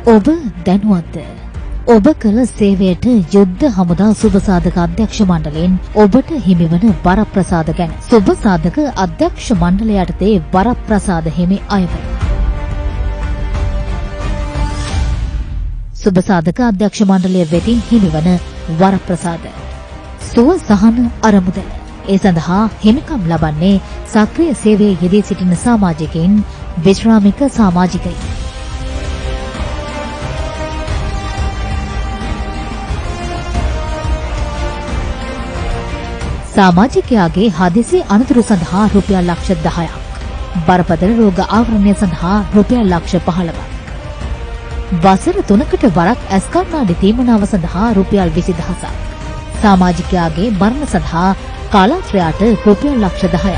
ඔබ දැනුවත්ද? ඔබ කළ සේවයට යුද්ධ හමුදා සුබසාධක අධ්‍යක්ෂ මණ්ඩලයෙන් ඔබට හිමිවන වරප්‍රසාද ගැන සුබසාධක අධ්‍යක්ෂ මණ්ඩලය යටතේ වරප්‍රසාද හිමි අයවයි. සුබසාධක අධ්‍යක්ෂ මණ්ඩලය වෙතින් හිමිවන වරප්‍රසාද සුව සහන අරමුදල. ඒ සඳහා හිමිකම් ලබන්නේ සක්‍රීය සේවයේ යෙදී සිටින සමාජිකයින්, විශ්‍රාමික සමාජිකයින්. සමාජිකයාගේ හදිසි අනතුරු සඳහා රුපියල් ලක්ෂ 10ක්. බරපතල රෝග ආවරණය සඳහා රුපියල් ලක්ෂ 15ක්. වසර 3කට වරක් ඇස් කණ්ණාඩි තීමනාව සඳහා රුපියල් 20000ක්. සමාජිකයාගේ මරණ සඳහා කාලාත්‍රයට රුපියල් ලක්ෂ 10ක්.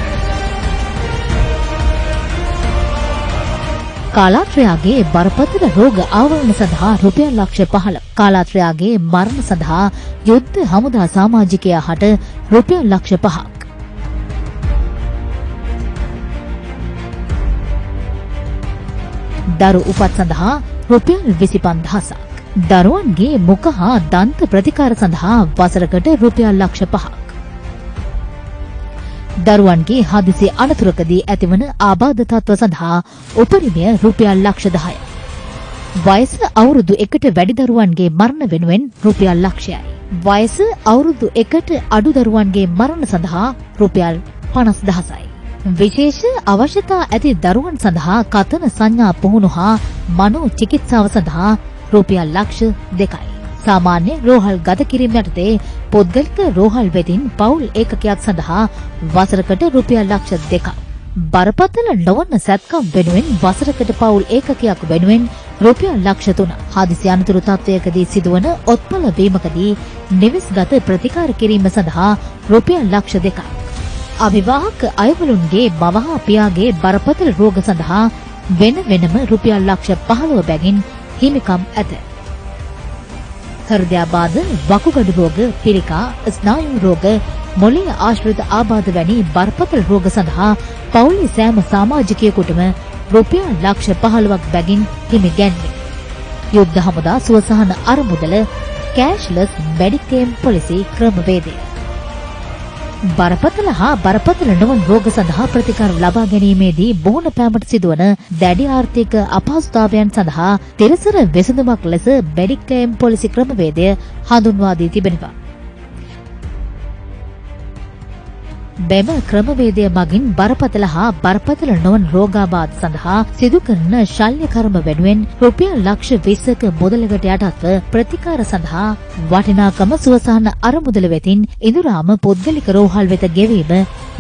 කාලාත්‍රයාගේ බරපතල රෝග ආවරණ සඳහා රුපියල් ලක්ෂ 15ක්. කාලාත්‍රයාගේ මරණ සඳහා යුද්ධ හමුදා සමාජිකයා හට රුපියල් ලක්ෂ 5ක්. දරු උපත් සඳහා රුපියල් 25000ක්. දරුවන්ගේ මුඛ හා දන්ත ප්‍රතිකාර සඳහා වසරකට රුපියල් ලක්ෂ 5ක්. දරුවන්ගේ හදිසි අනතුරකදී ඇතිවන ආබාධ තත්ත්ව සඳහා උපරිමය රුපියල් ලක්ෂ 10යි. වයස අවුරුදු 1ට වැඩි දරුවන්ගේ මරණ වෙනුවෙන් රුපියල් ලක්ෂයයි. වයස අවුරුදු 1ට අඩු දරුවන්ගේ මරණ සඳහා රුපියල් 50000යි. විශේෂ අවශ්‍යතා ඇති දරුවන් සඳහා කතන සංඥා පුහුණු හා මනෝ චිකිත්සාව සඳහා රුපියල් ලක්ෂ 2යි. සාමාන්‍ය රෝහල් ගත කිරීම යටතේ පොත්ගලික රෝහල් වෙතින් පවුල් ඒකකයක් සඳහා වසරකට රුපියල් ලක්ෂ 2ක්. බරපතල නොවන සැත්කම් වෙනුවෙන් වසරකට පවුල් ඒකකයක් වෙනුවෙන් රුපියල් ලක්ෂ 3ක්. හදිසි අනතුරු තත්ත්වයකදී සිදුවන ඔත්පල වීමකදී නිවෙස්ගත ප්‍රතිකාර කිරීම සඳහා රුපියල් ලක්ෂ 2ක්. අවිවාහක අයවලුන්ගේ මව හා පියාගේ බරපතල රෝග සඳහා වෙන වෙනම රුපියල් ලක්ෂ 15 බැගින් හිමිකම් ඇත. හෘදයාබාධ, වකුගඩු රෝග, පිළිකා, ස්නායු රෝග, මොළයේ ආශ්‍රිත ආබාධ වැනි බරපතල රෝග සඳහා පවුලේ සෑම සමාජිකයෙකුටම රුපියල් ලක්ෂ 15ක් බැගින් හිමි ගැන්වේ. යුද්ධ හමුදා සුවසහන අරමුදල කෑෂ්ලස් මෙඩික්ලේම් පොලිසි ක්‍රමවේදය. බරපතල හා බරපතල නොවන රෝග සඳහා ප්‍රතිකාර ලබා ගැනීමේදී බොහොන පෑමට සිදුවන දැඩි ආර්ථික අපහසුතාවයන් සඳහා තිරසර විසඳුමක් ලෙස මෙඩික්ලේම් පොලිසි ක්‍රමවේදය හඳුන්වා දී තිබෙනවා. මෙම ක්‍රමවේදය මගින් බරපතල හා බරපතල නොවන රෝගාබාධ සඳහා සිදු කරන ශල්‍ය කර්ම වෙනුවෙන් රුපියල් ලක්ෂ 20ක මුදලකට යටත්ව ප්‍රතිකාර සඳහා වටිනාකම සුවසහන අරමුදල වෙතින් ඉඳුරාම පුද්ගලික රෝහල් වෙත ගෙවීම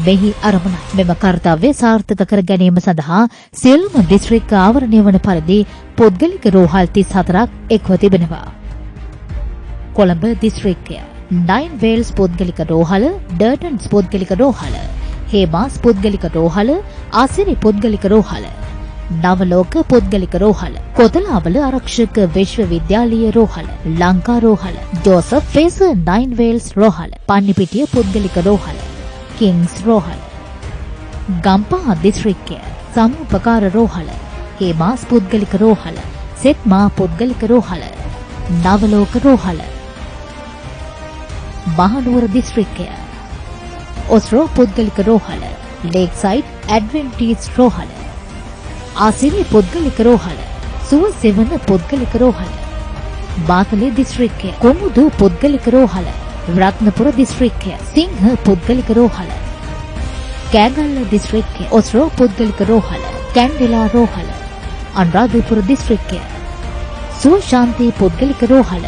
මෙහි අරමුණයි. මෙම කර්තව්‍ය සාර්ථක කර ගැනීම සඳහා සියලුම දිස්ත්‍රික්ක ආවරණය වන පරිදි පුද්ගලික රෝහල් 34ක් එක්ව තිබෙනවා. කොළඹ දිස්ත්‍රික්කය 9 වේල්ස් පුද්ගලික රෝහල, ඩර්ටන්ස් පුද්ගලික රෝහල, හේමාස් පුද්ගලික රෝහල, ආසිරි පුද්ගලික රෝහල, නවලෝක පුද්ගලික රෝහල, කොතලාවල ආරක්ෂක විශ්වවිද්‍යාලීය රෝහල, ලංකා රෝහල, ජෝසප් ෆේසර් 9 වේල්ස් රෝහල, පන්නිපිටිය පුද්ගලික රෝහල, කිංස් රෝහල, ගම්පහ දිස්ත්‍රික්කය සමුපකාර රෝහල, හේමාස් පුද්ගලික රෝහල, සෙත්මා පුද්ගලික රෝහල, නවලෝක රෝහල, මහනුවර දිස්ත්‍රික්කය ඔස්රෝ පුද්ගලික රෝහල, ලේක්සයිඩ් ඇඩ්වෙන්ටිස් රෝහල, ආසිරි පුද්ගලික රෝහල, සුව සෙවන පුද්ගලික රෝහල, බාතලේ දිස්ත්‍රික්කය කොමුදු පුද්ගලික රෝහල, රත්නපුර දිස්ත්‍රික්කය සිංහ පුද්ගලික රෝහල, කෑගල්ල දිස්ත්‍රික්කය ඔස්රෝ පුද්ගලික රෝහල, කැන්ඩිලා රෝහල, අනුරාධපුර දිස්ත්‍රික්කය සුව ශාන්ති පුද්ගලික රෝහල,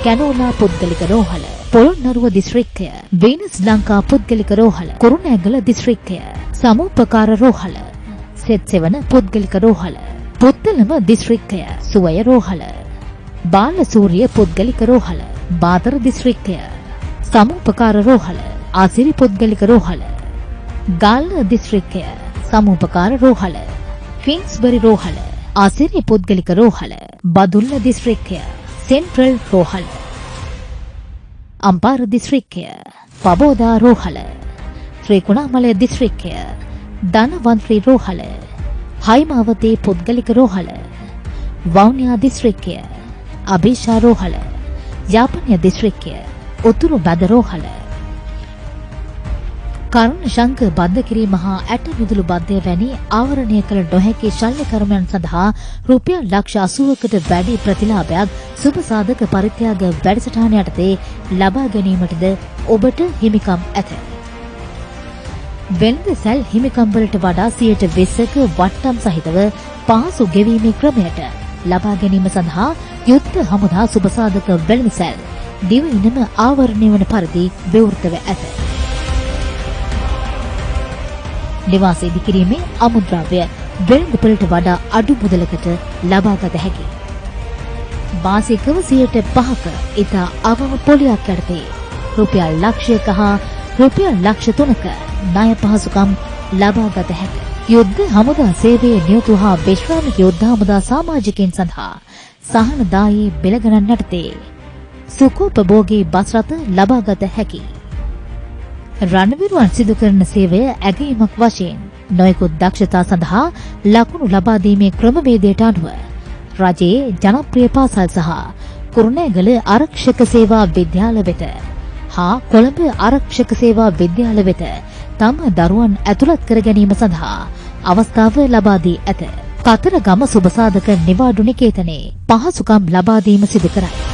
කැනෝලා පුද්ගලික රෝහල, පොළොන්නරුව දිස්ත්‍රික්කය වීනස් ලංකා පුද්ගලික රෝහල, කුරුණෑගල දිස්ත්‍රික්කය සමුපකාර රෝහල, සෙත් සෙවන පුද්ගලික රෝහල, පුත්තලම දිස්ත්‍රික්කය සුවය රෝහල, බාලසූරිය පුද්ගලික රෝහල, බාදර දිස්ත්‍රික්කය සමුපකාර රෝහල, ආසිරි පුද්ගලික රෝහල, ගාල්ල දිස්ත්‍රික්කය සමුපකාර රෝහල, ෆින්ස්බරි රෝහල, ආසිරි පුද්ගලික රෝහල, බදුල්ල දිස්ත්‍රික්කය සෙන්ට්‍රල් රෝහල, අම්පාර දිස්ත්‍රික්කය පබෝදා රෝහල, ත්‍රිකුණාමලය දිස්ත්‍රික්කය ධනවන්ත්‍රි රෝහල, හයිමාවතී පුද්ගලික රෝහල, වවුනියා දිස්ත්‍රික්කය, අබේෂා රෝහල, යාපනය දිස්ත්‍රික්කය, උතුරු බැද රෝහල. කරුණ ශංක බද්ධ කිරීම හා ඇට මිදුළු බද්ධය වැනි ආවරණය කළ නොහැකි ශල්‍ය කර්මයන් සඳහා රුපියල් ලක්ෂ 80කට වැඩි ප්‍රතිලාභයක් සුබ සාධක පරිත්‍යාග වැඩසටහන යටතේ ලබා ගැනීමටද ඔබට හිමිකම් ඇත. වෙළඳ සැල් හිමිකම් වලට වඩා 20%ක වට්ටම් සහිතව පහසු ගෙවීමේ ක්‍රමයට ලබා ගැනීම සඳහා යුද්ධ හමුදා සුබ සාධක වෙළඳ සැල් දිවයිනම ආවරණය වන පරිදි විවෘතව ඇත. නිවාස ඉදිකිරීමේ අමුද්‍රව්‍ය වෙළඳපොළට වඩා අඩු මුදලකට ලබාගත හැකියි. මාසිකව 5%ක ඉතා අවම පොලියක් යටතේ රුපියල් ලක්ෂයක හා රුපියල් ලක්ෂ 3ක ණය පහසුකම් ලබාගත හැකියි. යුද්ධ හමුදා සේවයේ නියුතු හා විශ්‍රාමික යුද්ධ හමුදා සමාජිකයන් සඳහා සහනදායී බෙල ගණන් යටතේ සුඛෝපභෝගී බස් රථ ලබාගත හැකියි. රණවිරුවන් සිදු කරන සේවය ඇගීමක් වශයෙන් නොයෙකුත් දක්ෂතා සඳහා ලකුණු ලබා දීමේ ක්‍රමවේදයට අනුව රජයේ ජනප්‍රිය පාසල් සහ කුරුණෑගල ආරක්ෂක සේවා විද්‍යාල වෙත හා කොළඹ ආරක්ෂක සේවා විද්‍යාල වෙත තම දරුවන් ඇතුළත් කර ගැනීම සඳහා අවස්ථාව ලබා දී ඇත. කතරගම සුබසාධක නිවාඩු නිකේතනයේ පහසුකම් ලබා දීම සිදු කරයි.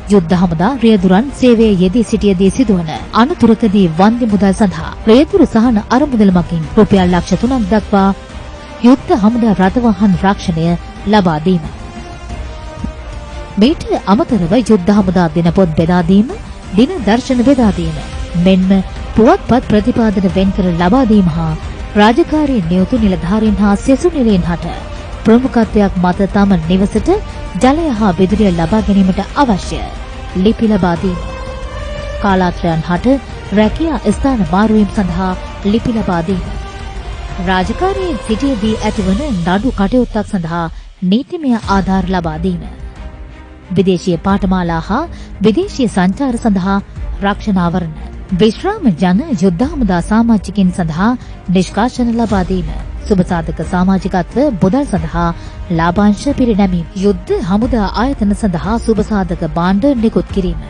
යුද්ධ හමුදා රියදුරන් සේවයේ යෙදී සිටියදී සිදුවන අනතුරකදී වන්දි මුදල් සඳහා රියදුරු සහන අරමුදල මගින් රුපියල් ලක්ෂ 3ක් දක්වා යුද්ධ හමුදා රථවාහන රාක්ෂණය ලබා දීම. මේට අමතරව යුද්ධ හමුදා දිනපොත් බෙදා දීම, දින දර්ශන බෙදා දීම, මෙන්ම පුවත්පත් ප්‍රතිපාදන වෙන්කර ලබා දීම හා රාජකාරී නියුතු නිලධාරීන් හා සෙසු නිලයන් හට ප්‍රමුඛත්වයක් මත තම නිවසට ජලය හා විදුලිය ලබා ගැනීමට අවශ්‍ය ලිපි ලබා දීම. කාලාත්‍රයන් හට රැකියා ස්ථාන මාරුවීම සඳහා ලිපි ලබා දීම. රාජකාරියෙන් සිටියේදී ඇතිවන නඩු කටයුත්තක් සඳහා නීතිමය ආධාර ලබා දීම. විදේශීය පාඨමාලා හා විදේශීය සංචාර සඳහා රක්ෂණ ආවරණ. විශ්‍රාම ජන යුද්ධ හමුදා සමාජිකයින් සඳහා නිෂ්කාශන ලබා දීම. සුබසාධක සමාජිකත්ව මුදල් සඳහා ලාභාංශ පිරිනැමීම. යුද්ධ හමුදා ආයතන සඳහා සුබසාධක භාණ්ඩ නිකුත් කිරීම.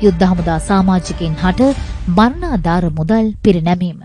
යුද්ධ හමුදා සමාජිකයින් හට මරණාධාර මුදල් පිරිනැමීම.